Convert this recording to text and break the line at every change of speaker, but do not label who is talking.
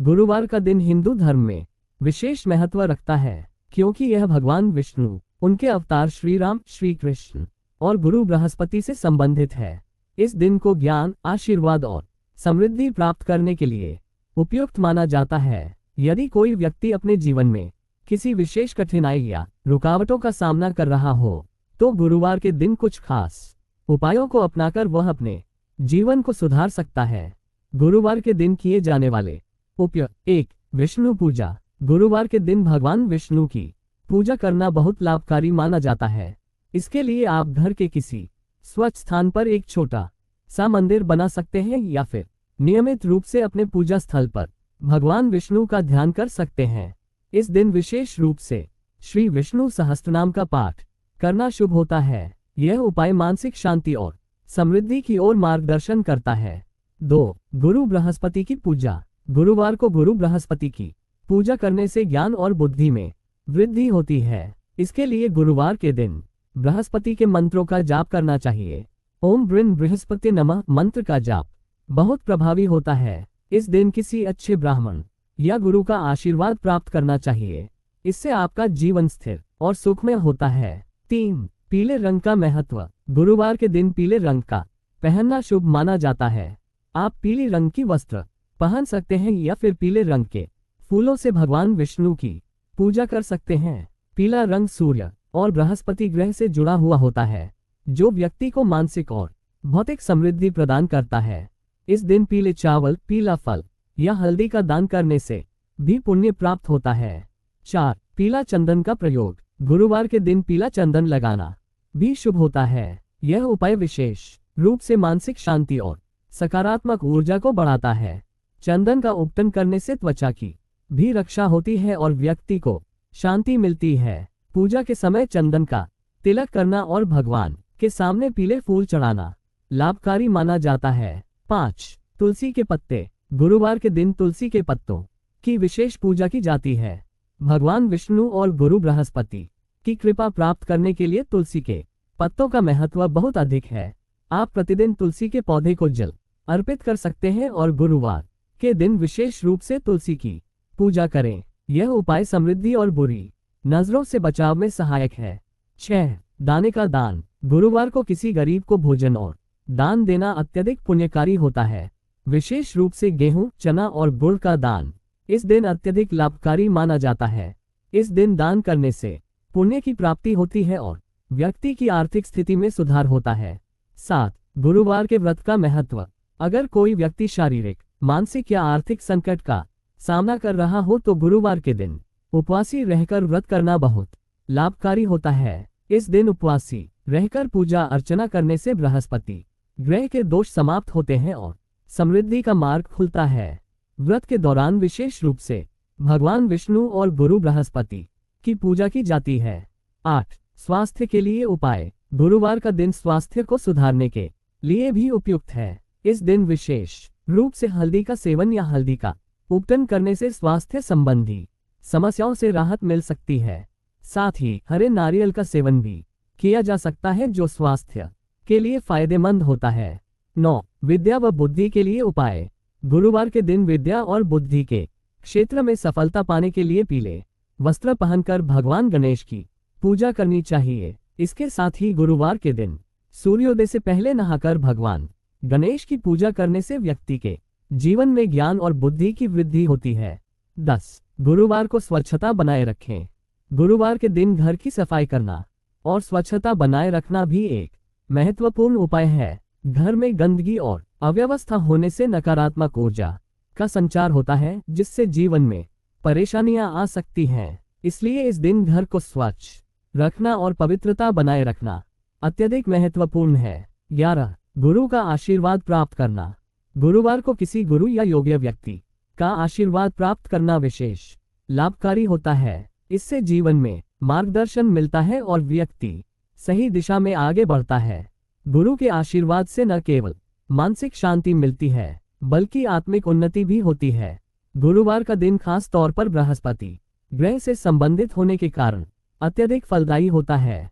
गुरुवार का दिन हिंदू धर्म में विशेष महत्व रखता है, क्योंकि यह भगवान विष्णु, उनके अवतार श्री राम, श्री कृष्ण और गुरु बृहस्पति से संबंधित है। इस दिन को ज्ञान, आशीर्वाद और समृद्धि प्राप्त करने के लिए उपयुक्त माना जाता है। यदि कोई व्यक्ति अपने जीवन में किसी विशेष कठिनाई या रुकावटों का सामना कर रहा हो, तो गुरुवार के दिन कुछ खास उपायों को अपनाकर वह अपने जीवन को सुधार सकता है। गुरुवार के दिन किए जाने वाले उपाय: 1. विष्णु पूजा। गुरुवार के दिन भगवान विष्णु की पूजा करना बहुत लाभकारी माना जाता है। इसके लिए आप घर के किसी स्वच्छ स्थान पर एक छोटा सा मंदिर बना सकते हैं या फिर नियमित रूप से अपने पूजा स्थल पर भगवान विष्णु का ध्यान कर सकते हैं। इस दिन विशेष रूप से श्री विष्णु सहस्त्रनाम का पाठ करना शुभ होता है। यह उपाय मानसिक शांति और समृद्धि की ओर मार्गदर्शन करता है। 2. गुरु बृहस्पति की पूजा। गुरुवार को गुरु बृहस्पति की पूजा करने से ज्ञान और बुद्धि में वृद्धि होती है। इसके लिए गुरुवार के दिन बृहस्पति के मंत्रों का जाप करना चाहिए। ओम ब्रीन बृहस्पति नमः मंत्र का जाप बहुत प्रभावी होता है। इस दिन किसी अच्छे ब्राह्मण या गुरु का आशीर्वाद प्राप्त करना चाहिए। इससे आपका जीवन स्थिर और सुखमय होता है। 3. पीले रंग का महत्व। गुरुवार के दिन पीले रंग का पहनना शुभ माना जाता है। आप पीली रंग की वस्त्र पहन सकते हैं या फिर पीले रंग के फूलों से भगवान विष्णु की पूजा कर सकते हैं। पीला रंग सूर्य और बृहस्पति ग्रह से जुड़ा हुआ होता है, जो व्यक्ति को मानसिक और भौतिक समृद्धि प्रदान करता है। इस दिन पीले चावल, पीला फल या हल्दी का दान करने से भी पुण्य प्राप्त होता है। 4. पीला चंदन का प्रयोग। गुरुवार के दिन पीला चंदन लगाना भी शुभ होता है। यह उपाय विशेष रूप से मानसिक शांति और सकारात्मक ऊर्जा को बढ़ाता है। चंदन का उपटन करने से त्वचा की भी रक्षा होती है और व्यक्ति को शांति मिलती है। पूजा के समय चंदन का तिलक करना और भगवान के सामने पीले फूल चढ़ाना लाभकारी माना जाता है। 5. तुलसी के पत्ते। गुरुवार के दिन तुलसी के पत्तों की विशेष पूजा की जाती है। भगवान विष्णु और गुरु बृहस्पति की कृपा प्राप्त करने के लिए तुलसी के पत्तों का महत्व बहुत अधिक है। आप प्रतिदिन तुलसी के पौधे को जल अर्पित कर सकते हैं और गुरुवार के दिन विशेष रूप से तुलसी की पूजा करें। यह उपाय समृद्धि और बुरी नजरों से बचाव में सहायक है। 6. दाने का दान। गुरुवार को किसी गरीब को भोजन और दान देना अत्यधिक पुण्यकारी होता है। विशेष रूप से गेहूं, चना और गुड़ का दान इस दिन अत्यधिक लाभकारी माना जाता है। इस दिन दान करने से पुण्य की प्राप्ति होती है और व्यक्ति की आर्थिक स्थिति में सुधार होता है। 7. गुरुवार के व्रत का महत्व। अगर कोई व्यक्ति शारीरिक, मानसिक या आर्थिक संकट का सामना कर रहा हो तो गुरुवार के दिन उपवासी रहकर व्रत करना बहुत लाभकारी होता है। इस दिन उपवासी रहकर पूजा अर्चना करने से बृहस्पति ग्रह के दोष समाप्त होते हैं और समृद्धि का मार्ग खुलता है। व्रत के दौरान विशेष रूप से भगवान विष्णु और गुरु बृहस्पति की पूजा की जाती है। 8. स्वास्थ्य के लिए उपाय। गुरुवार का दिन स्वास्थ्य को सुधारने के लिए भी उपयुक्त है। इस दिन विशेष रूप से हल्दी का सेवन या हल्दी का उपटन करने से स्वास्थ्य संबंधी समस्याओं से राहत मिल सकती है। साथ ही हरे नारियल का सेवन भी किया जा सकता है, जो स्वास्थ्य के लिए फायदेमंद होता है। 9. विद्या व बुद्धि के लिए उपाय। गुरुवार के दिन विद्या और बुद्धि के क्षेत्र में सफलता पाने के लिए पीले वस्त्र पहनकर भगवान गणेश की पूजा करनी चाहिए। इसके साथ ही गुरुवार के दिन सूर्योदय से पहले नहाकर भगवान गणेश की पूजा करने से व्यक्ति के जीवन में ज्ञान और बुद्धि की वृद्धि होती है। 10. गुरुवार को स्वच्छता बनाए रखें। गुरुवार के दिन घर की सफाई करना और स्वच्छता बनाए रखना भी एक महत्वपूर्ण उपाय है। घर में गंदगी और अव्यवस्था होने से नकारात्मक ऊर्जा का संचार होता है, जिससे जीवन में परेशानियां आ सकती हैं। इसलिए इस दिन घर को स्वच्छ रखना और पवित्रता बनाए रखना अत्यधिक महत्वपूर्ण है। 11. गुरु का आशीर्वाद प्राप्त करना। गुरुवार को किसी गुरु या योग्य व्यक्ति का आशीर्वाद प्राप्त करना विशेष लाभकारी होता है। इससे जीवन में मार्गदर्शन मिलता है और व्यक्ति सही दिशा में आगे बढ़ता है। गुरु के आशीर्वाद से न केवल मानसिक शांति मिलती है, बल्कि आत्मिक उन्नति भी होती है। गुरुवार का दिन खास तौर पर बृहस्पति ग्रह से संबंधित होने के कारण अत्यधिक फलदायी होता है।